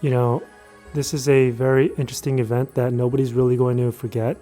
You know, this is a very interesting event that nobody's really going to forget.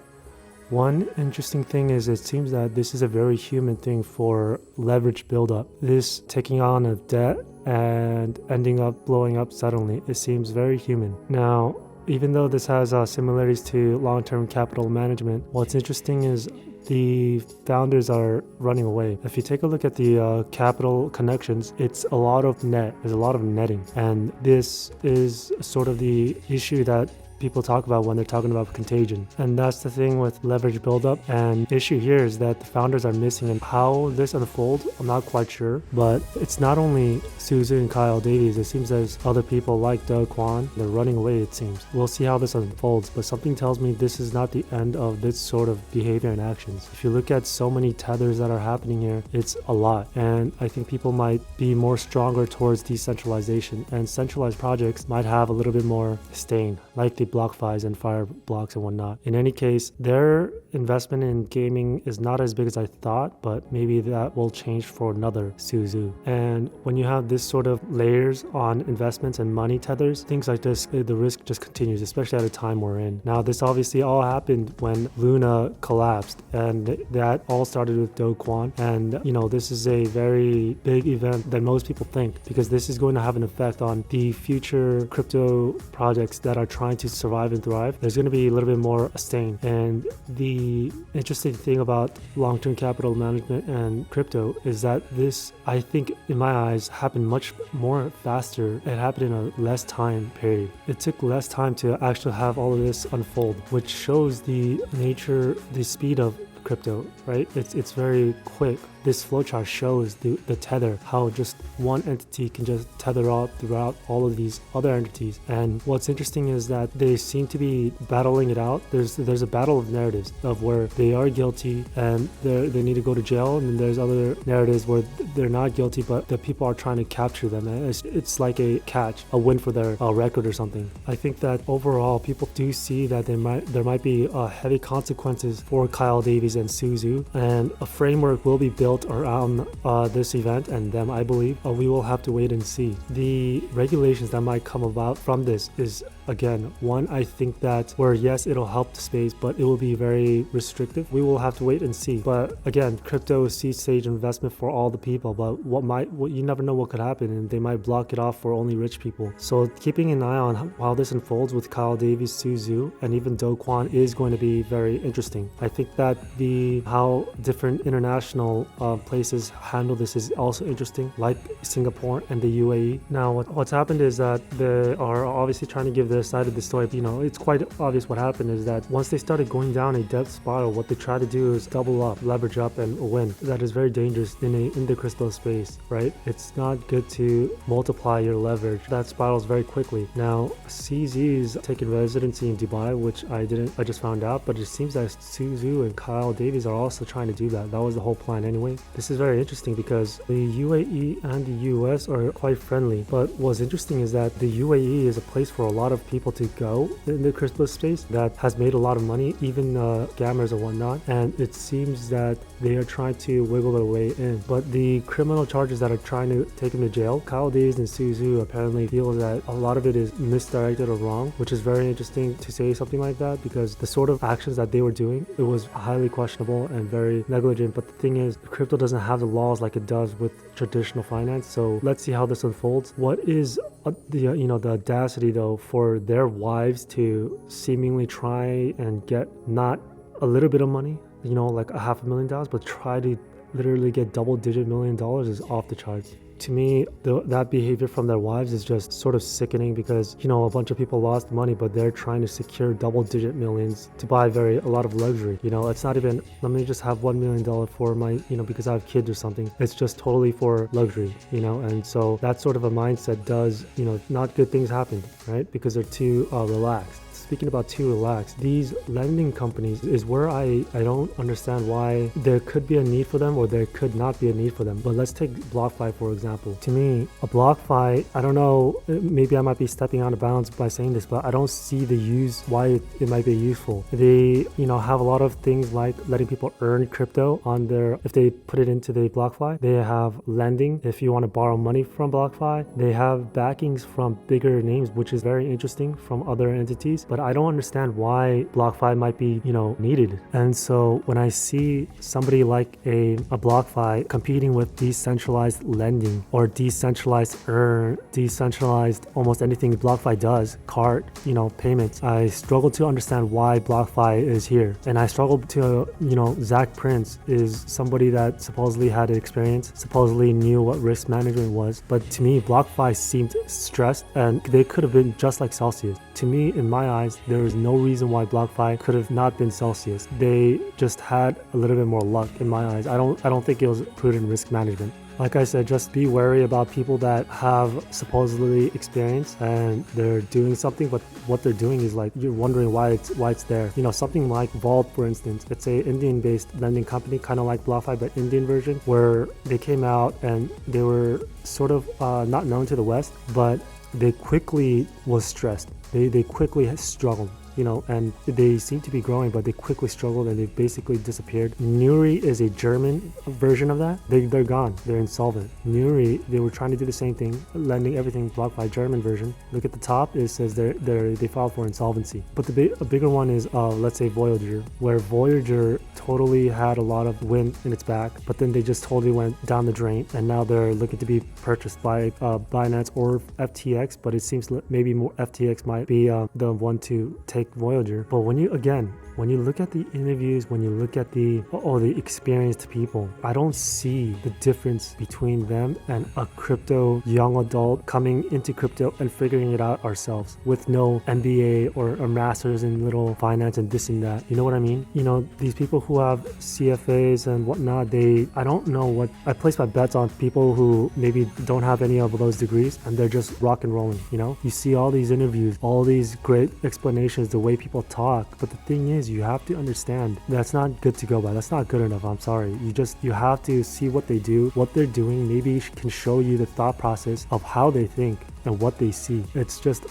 One interesting thing is it seems that this is a very human thing for leverage buildup. This taking on of debt and ending up blowing up suddenly, it seems very human. Now, even though this has similarities to long-term capital management, what's interesting is the founders are running away. If you take a look at the capital connections, it's a lot of there's a lot of netting. And this is sort of the issue that people talk about when they're talking about contagion. And that's the thing with leverage buildup. And the issue here is that the founders are missing, and how this unfolds, I'm not quite sure. But it's not only Suzu and Kyle Davies. It seems there's other people like Doug Kwan. They're running away, it seems. We'll see how this unfolds, but something tells me this is not the end of this sort of behavior and actions. If you look at so many tethers that are happening here, it's a lot. And I think people might be more stronger towards decentralization, and centralized projects might have a little bit more stain, like the Blockfis and Fireblocks and whatnot. In any case, their investment in gaming is not as big as I thought, but maybe that will change for another Suzu. And when you have this sort of layers on investments and money tethers, things like this, the risk just continues, especially at a time we're in. Now, this obviously all happened when Luna collapsed, and that all started with Do Kwon. And, this is a very big event than most people think, because this is going to have an effect on the future crypto projects that are trying to survive and thrive. There's going to be a little bit more stain. And the interesting thing about long-term capital management and crypto is that this, I think, in my eyes, happened much more faster. It happened in a less time period. It took less time to actually have all of this unfold, which shows the nature, the speed of crypto, right? It's very quick. This flowchart shows the tether, how just one entity can just tether out throughout all of these other entities. And what's interesting is that they seem to be battling it out. There's a battle of narratives of where they are guilty and they need to go to jail, and then there's other narratives where they're not guilty, but the people are trying to capture them. And it's like a catch, a win for their record or something. I think that overall, people do see that there might be heavy consequences for Kyle Davies and Suzu, and a framework will be built around this event and them, I believe. We will have to wait and see. The regulations that might come about from this is, again, one, I think that where, yes, it'll help the space, but it will be very restrictive. We will have to wait and see. But again, crypto is seed stage investment for all the people, but you never know what could happen, and they might block it off for only rich people. So keeping an eye on how this unfolds with Kyle Davies, Suzu, and even Do Kwon is going to be very interesting. I think that how different international places handle this is also interesting, like Singapore and the UAE. Now, what's happened is that they are obviously trying to give their side of the story. It's quite obvious what happened is that once they started going down a debt spiral, what they try to do is double up, leverage up, and win. That is very dangerous in the crypto space, right? It's not good to multiply your leverage. That spirals very quickly. Now, CZ's taken residency in Dubai, which I just found out, but it seems that Suzu and Kyle Davies are also trying to do that. That was the whole plan anyway. This is very interesting because the UAE and the US are quite friendly, but what's interesting is that the UAE is a place for a lot of people to go in the crypto space that has made a lot of money, even scammers and whatnot, and it seems that they are trying to wiggle their way in. But the criminal charges that are trying to take them to jail, Kyle Davies and Suzu apparently feel that a lot of it is misdirected or wrong, which is very interesting to say something like that, because the sort of actions that they were doing, it was highly questionable and very negligent. But the thing is, crypto doesn't have the laws like it does with traditional finance, so let's see how this unfolds. What is the audacity though for their wives to seemingly try and get not a little bit of money, like $500,000, but try to literally get double-digit $1 million is off the charts. To me, that behavior from their wives is just sort of sickening, because a bunch of people lost money, but they're trying to secure double-digit millions to buy a lot of luxury. It's not even, let me just have $1 million for my, because I have kids or something. It's just totally for luxury, and so that sort of a mindset does, not good things happen, right? Because they're too relaxed. speaking about too relaxed. These lending companies is where I don't understand why there could be a need for them or there could not be a need for them. But let's take Blockfi for example. To me, a Blockfi, I don't know, maybe I might be stepping out of bounds by saying this, but I don't see the use why it might be useful. They, have a lot of things like letting people earn crypto on their, if they put it into the Blockfi. They have lending if you want to borrow money from Blockfi. They have backings from bigger names, which is very interesting, from other entities. But I don't understand why BlockFi might be, needed. And so when I see somebody like a BlockFi competing with decentralized lending or decentralized decentralized almost anything BlockFi does, card, payments, I struggle to understand why BlockFi is here. And I struggle to, Zach Prince is somebody that supposedly had experience, supposedly knew what risk management was. But to me, BlockFi seemed stressed and they could have been just like Celsius. To me, in my eyes, there is no reason why BlockFi could have not been Celsius. They just had a little bit more luck in my eyes. I don't think it was prudent risk management. Like I said, just be wary about people that have supposedly experience and they're doing something, but what they're doing is like you're wondering why it's there. Something like Vault, for instance, it's a Indian-based lending company, kind of like BlockFi, but Indian version, where they came out and they were sort of not known to the West, but they quickly was stressed. They quickly struggled. And they seem to be growing, but they quickly struggled and they basically disappeared. Nuri is a German version of that. They're gone. They're insolvent. Nuri, they were trying to do the same thing, lending everything, BlockFi German version. Look at the top, it says they filed for insolvency. But a bigger one is, let's say Voyager, where Voyager totally had a lot of wind in its back, but then they just totally went down the drain, and now they're looking to be purchased by Binance or FTX, but it seems maybe more FTX might be the one to take Voyager. But when you look at the interviews, when you look at the experienced people, I don't see the difference between them and a crypto young adult coming into crypto and figuring it out ourselves with no MBA or a master's in little finance and this and that. You know what I mean? These people who have CFAs and whatnot, I don't know what, I place my bets on people who maybe don't have any of those degrees and they're just rock and rolling. You see all these interviews, all these great explanations, the way people talk, but the thing is, you have to understand that's not good to go by. That's not good enough. I'm sorry. You have to see what they do, what they're doing. Maybe it can show you the thought process of how they think and what they see. It's just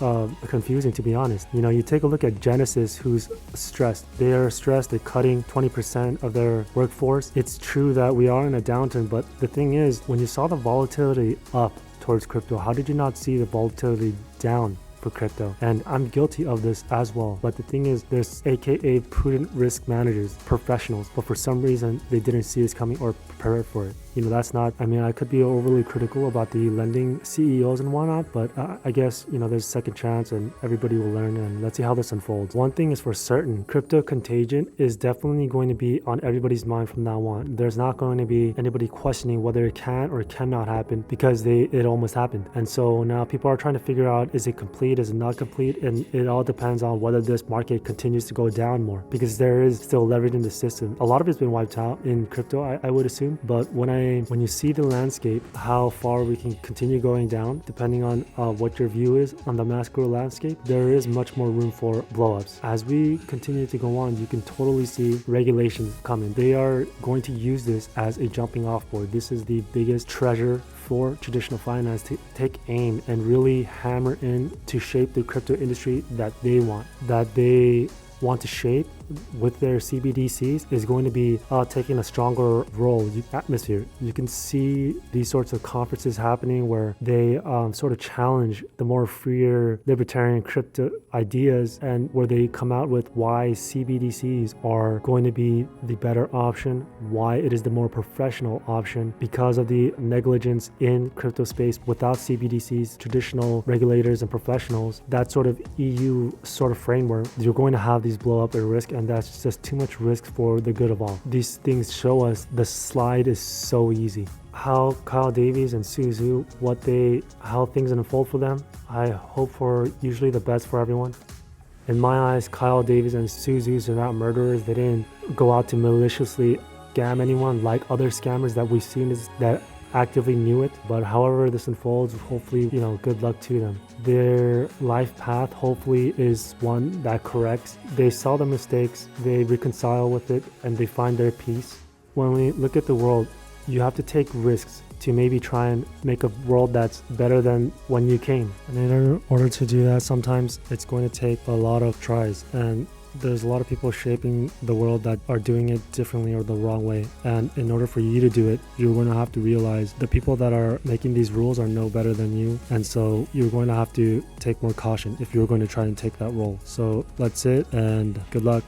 confusing, to be honest. You take a look at Genesis, who's stressed. They are stressed. They're cutting 20% of their workforce. It's true that we are in a downturn, but the thing is, when you saw the volatility up towards crypto, how did you not see the volatility down for crypto? And I'm guilty of this as well. But the thing is, there's AKA prudent risk managers, professionals, but for some reason they didn't see this coming or prepare for it. That's not, I could be overly critical about the lending CEOs and whatnot, but I guess, there's a second chance and everybody will learn, and let's see how this unfolds. One thing is for certain, crypto contagion is definitely going to be on everybody's mind from now on. There's not going to be anybody questioning whether it can or cannot happen because it almost happened. And so now people are trying to figure out, is it complete, is it not complete? And it all depends on whether this market continues to go down more, because there is still leverage in the system. A lot of it's been wiped out in crypto, I would assume, but when you see the landscape, how far we can continue going down, depending on what your view is on the macro landscape, there is much more room for blowups. As we continue to go on, you can totally see regulations coming. They are going to use this as a jumping off board. This is the biggest treasure for traditional finance to take aim and really hammer in to shape the crypto industry that they want to shape with their CBDCs is going to be taking a stronger role. Atmosphere. You can see these sorts of conferences happening where they sort of challenge the more freer libertarian crypto ideas, and where they come out with why CBDCs are going to be the better option, why it is the more professional option because of the negligence in crypto space. Without CBDCs, traditional regulators and professionals, that sort of EU sort of framework, you're going to have these blow up at risk, and that's just too much risk for the good of all. These things show us the slide is so easy. How Kyle Davies and Suzu, how things unfold for them, I hope for usually the best for everyone. In my eyes, Kyle Davies and Suzu are not murderers. They didn't go out to maliciously scam anyone like other scammers that we've seen that actively knew it, but however this unfolds, hopefully, good luck to them. Their life path hopefully is one that corrects. They saw the mistakes, they reconcile with it, and they find their peace. When we look at the world, you have to take risks to maybe try and make a world that's better than when you came. And in order to do that, sometimes it's going to take a lot of tries. And there's a lot of people shaping the world that are doing it differently or the wrong way. And in order for you to do it, you're going to have to realize the people that are making these rules are no better than you. And so you're going to have to take more caution if you're going to try and take that role. So that's it, and good luck.